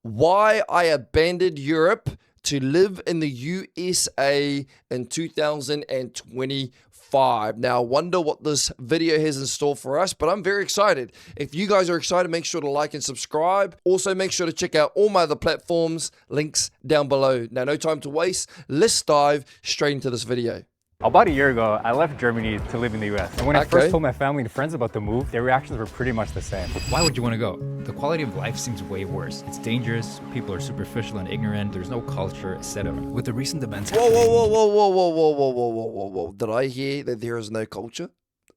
Why I abandoned Europe to live in the USA in 2025. Now, I wonder what this video has in store for us, but I'm very excited. If you guys are excited, make sure to like and subscribe. Also, make sure to check out all my other platforms, links down below. Now, no time to waste. Let's dive straight into this video. About a year ago, I left Germany to live in the US. And when I first told my family and friends about the move, their reactions were pretty much the same. Why would you want to go? The quality of life seems way worse. It's dangerous, people are superficial and ignorant, there's no culture, etc. With the recent events Whoa, whoa, whoa, whoa, whoa, whoa, whoa, whoa, whoa, whoa, whoa, whoa. Did I hear that there is no culture?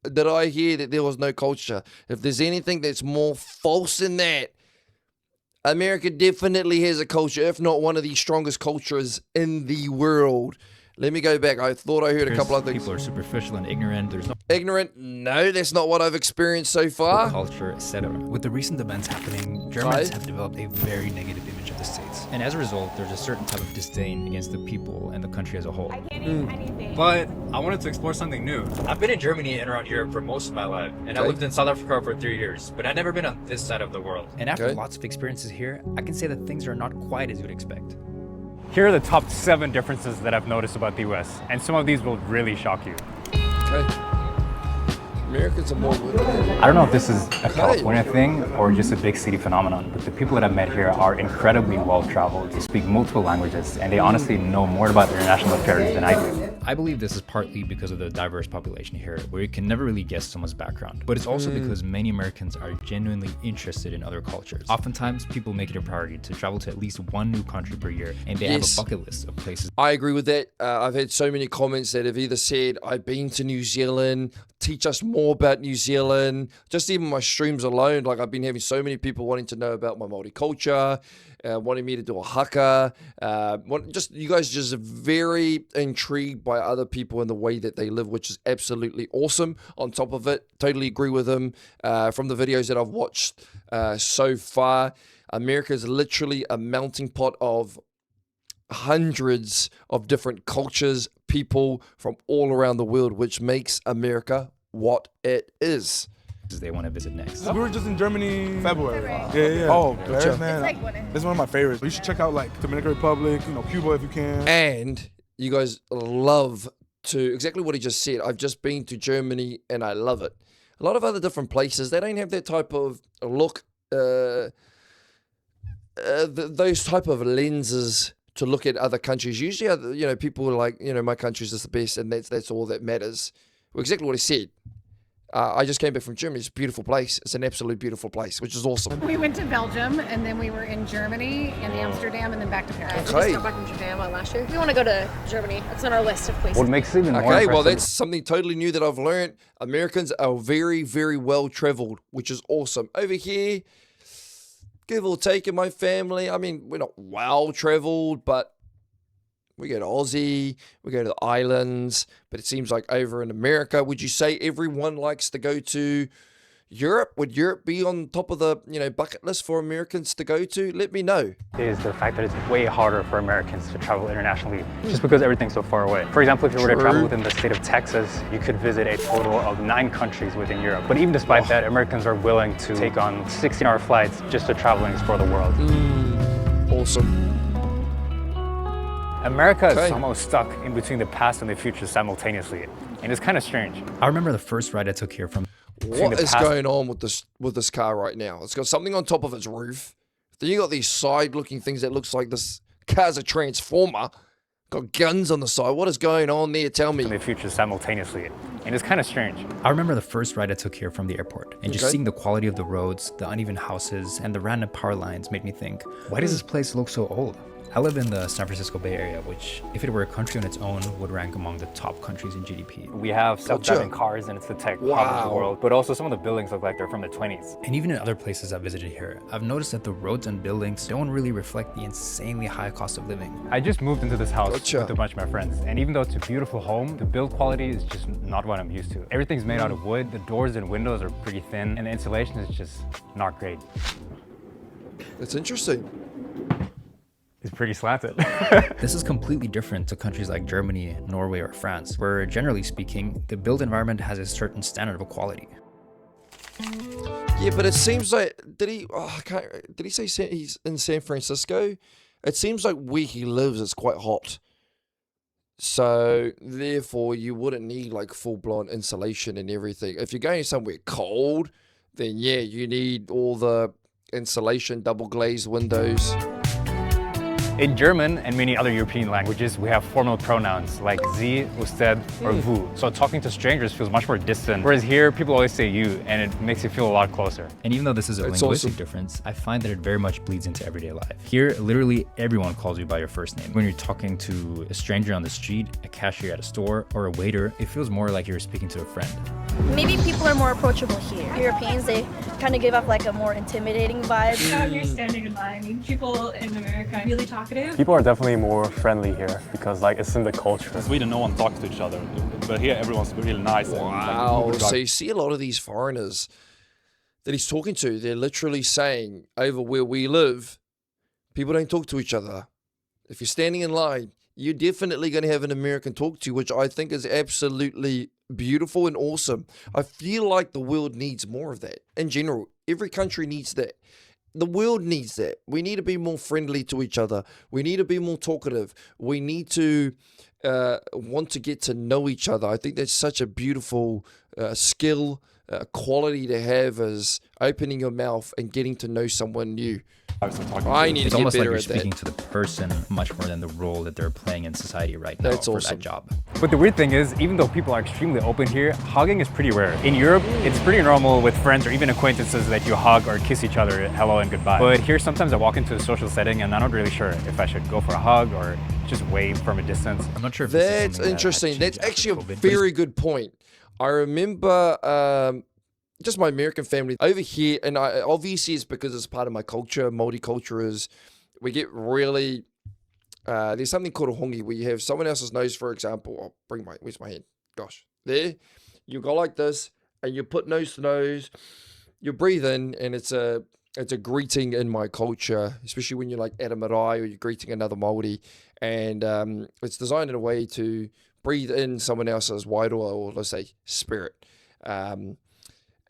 Did I hear that there was no culture? If there's anything that's more false than that, America definitely has a culture, if not one of the strongest cultures in the world. Let me go back. I thought I heard a couple of things. People are superficial and ignorant. There's no ignorant. No, that's not what I've experienced so far. Culture, etc. With the recent events happening, Germans have developed a very negative image of the States. And as a result, there's a certain type of disdain against the people and the country as a whole. I can't eat anything. But I wanted to explore something new. I've been in Germany and around Europe for most of my life, and I lived in South Africa for 3 years, but I've never been on this side of the world. And after lots of experiences here, I can say that things are not quite as you'd expect. Here are the top 7 differences that I've noticed about the US, and some of these will really shock you. Okay. Americans are more I don't know if this is a California thing or just a big city phenomenon, but the people that I've met here are incredibly well-traveled. They speak multiple languages, and they honestly know more about international affairs than I do. I believe this is partly because of the diverse population here, where you can never really guess someone's background. But it's also because many Americans are genuinely interested in other cultures. Oftentimes, people make it a priority to travel to at least one new country per year, and they have a bucket list of places. I agree with that. I've had so many comments that have either said, I've been to New Zealand, teach us more about New Zealand. Just even my streams alone, like I've been having so many people wanting to know about my Māori culture, wanting me to do a haka. You guys just very intrigued by other people and the way that they live, which is absolutely awesome. On top of it, totally agree with them. From the videos that I've watched so far, America is literally a melting pot of hundreds of different cultures, people from all around the world, which makes America what it is. They want to visit next. We were just in Germany in February. Yeah. Oh, Gotcha. man. This is one of my favorites. You should check out like Dominican Republic, Cuba if you can. And you guys love to, exactly what he just said. I've just been to Germany and I love it. A lot of other different places, they don't have that type of look, those type of lenses to look at other countries. Usually, people are like, my country's just the best and that's all that matters. Well, exactly what he said. I just came back from Germany. It's a beautiful place. It's an absolute beautiful place, which is awesome. We went to Belgium, and then we were in Germany and Amsterdam, and then back to Paris. Okay. We just got back from Japan last year. We want to go to Germany. It's on our list of places. What makes it even more Okay, well, impressive- that's something totally new that I've learned. Americans are very, very well traveled, which is awesome. Over here, give or take in my family, I mean, we're not well traveled, but we go to Aussie, we go to the islands, but it seems like over in America, would you say everyone likes to go to Europe? Would Europe be on top of the bucket list for Americans to go to? Let me know. is the fact that it's way harder for Americans to travel internationally just because everything's so far away. For example, if you were to travel within the state of Texas, you could visit a total of 9 countries within Europe. But even despite that, Americans are willing to take on 16-hour flights just to travel and explore the world. Awesome. America is somehow stuck in between the past and the future simultaneously, and it's kind of strange. I remember the first ride I took here from... What is going on with this car right now? It's got something on top of its roof. Then you got these side-looking things that looks like this car's a transformer. Got guns on the side. What is going on there? Tell me. In the future simultaneously, and it's kind of strange. I remember the first ride I took here from the airport, and just seeing the quality of the roads, the uneven houses, and the random power lines made me think, why does this place look so old? I live in the San Francisco Bay Area, which, if it were a country on its own, would rank among the top countries in GDP. We have self-driving cars, and it's the tech hub of the world. But also some of the buildings look like they're from the 20s. And even in other places I've visited here, I've noticed that the roads and buildings don't really reflect the insanely high cost of living. I just moved into this house with a bunch of my friends, and even though it's a beautiful home, the build quality is just not what I'm used to. Everything's made out of wood, the doors and windows are pretty thin, and the insulation is just not great. That's interesting. It's pretty slanted. This is completely different to countries like Germany, Norway, or France, where generally speaking, the built environment has a certain standard of quality. Yeah, but it seems like did he? Oh, I can't. Did he say he's in San Francisco? It seems like where he lives is quite hot. So therefore, you wouldn't need like full-blown insulation and everything. If you're going somewhere cold, then yeah, you need all the insulation, double glazed windows. In German and many other European languages, we have formal pronouns like sie, usted, or vous. So talking to strangers feels much more distant. Whereas here, people always say you, and it makes you feel a lot closer. And even though this is a linguistic difference, I find that it very much bleeds into everyday life. Here, literally everyone calls you by your first name. When you're talking to a stranger on the street, a cashier at a store, or a waiter, it feels more like you're speaking to a friend. Maybe people are more approachable here. Europeans, they kind of give off like a more intimidating vibe. When you're standing in line, I mean, people in America are really talkative. People are definitely more friendly here because like it's in the culture. In Sweden, no one talks to each other, but here everyone's really nice. Wow, and, like, so you see a lot of these foreigners that he's talking to, they're literally saying, over where we live, people don't talk to each other. If you're standing in line, you're definitely going to have an American talk to you, which I think is absolutely beautiful and awesome. I feel like the world needs more of that. In general, every country needs that. The world needs that. We need to be more friendly to each other. We need to be more talkative. We need to want to get to know each other. I think that's such a beautiful skill, quality to have, is opening your mouth and getting to know someone new. I need to get better at that. It's almost like you're speaking to the person much more than the role that they're playing in society right now for that job. But the weird thing is, even though people are extremely open here, hugging is pretty rare. In Europe, it's pretty normal with friends or even acquaintances that you hug or kiss each other hello and goodbye. But here, sometimes I walk into a social setting and I'm not really sure if I should go for a hug or just wave from a distance. I'm not sure if that's interesting. That's actually a very good point. I remember just my American family over here, and obviously it's because it's part of my culture. Multicultural is, we get really, there's something called a hongi, where you have someone else's nose, for example. I'll bring where's my hand? Gosh, there. You go like this, and you put nose to nose, you breathe in, and it's a greeting in my culture, especially when you're like at a marae or you're greeting another Māori, and it's designed in a way to breathe in someone else's wairoa, or let's say spirit.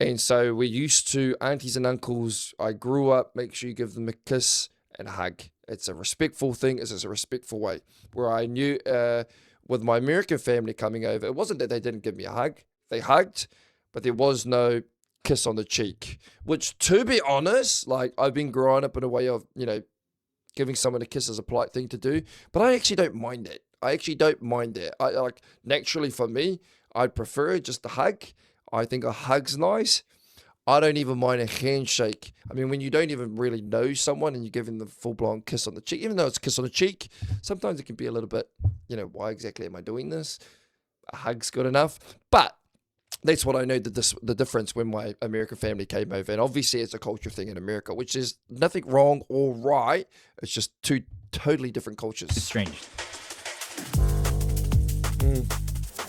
And so we're used to aunties and uncles. I grew up, make sure you give them a kiss and a hug. It's a respectful thing. It's a respectful way. Where I knew with my American family coming over, it wasn't that they didn't give me a hug. They hugged, but there was no kiss on the cheek. Which, to be honest, like I've been growing up in a way of, giving someone a kiss is a polite thing to do. But I actually don't mind that. I like, naturally for me, I'd prefer just a hug. I think a hug's nice. I don't even mind a handshake. I mean, when you don't even really know someone and you're giving them a full-blown kiss on the cheek, even though it's a kiss on the cheek, sometimes it can be a little bit, why exactly am I doing this? A hug's good enough. But that's what I know the difference when my American family came over. And obviously it's a culture thing in America, which is nothing wrong or right. It's just two totally different cultures. It's strange.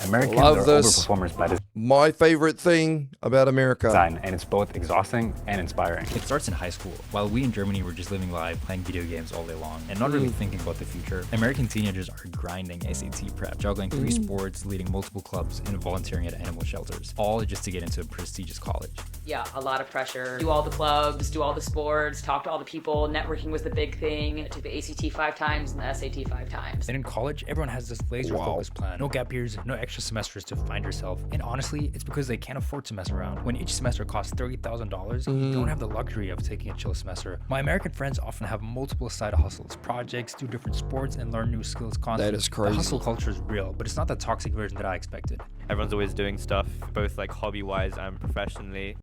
Americans Love are this. overperformers by My favorite thing about America. design, and it's both exhausting and inspiring. It starts in high school. While we in Germany were just living life, playing video games all day long, and not really thinking about the future, American teenagers are grinding SAT prep, juggling 3 sports, leading multiple clubs, and volunteering at animal shelters, all just to get into a prestigious college. Yeah, a lot of pressure. Do all the clubs, do all the sports, talk to all the people. Networking was the big thing. I took the ACT 5 times and the SAT 5 times. And in college, everyone has this laser-focused plan. No gap years, no extra semesters to find yourself. And honestly, it's because they can't afford to mess around. When each semester costs $30,000, you don't have the luxury of taking a chill semester. My American friends often have multiple side hustles, projects, do different sports, and learn new skills constantly. That is crazy. The hustle culture is real, but it's not the toxic version that I expected. Everyone's always doing stuff, both like hobby-wise and professionally.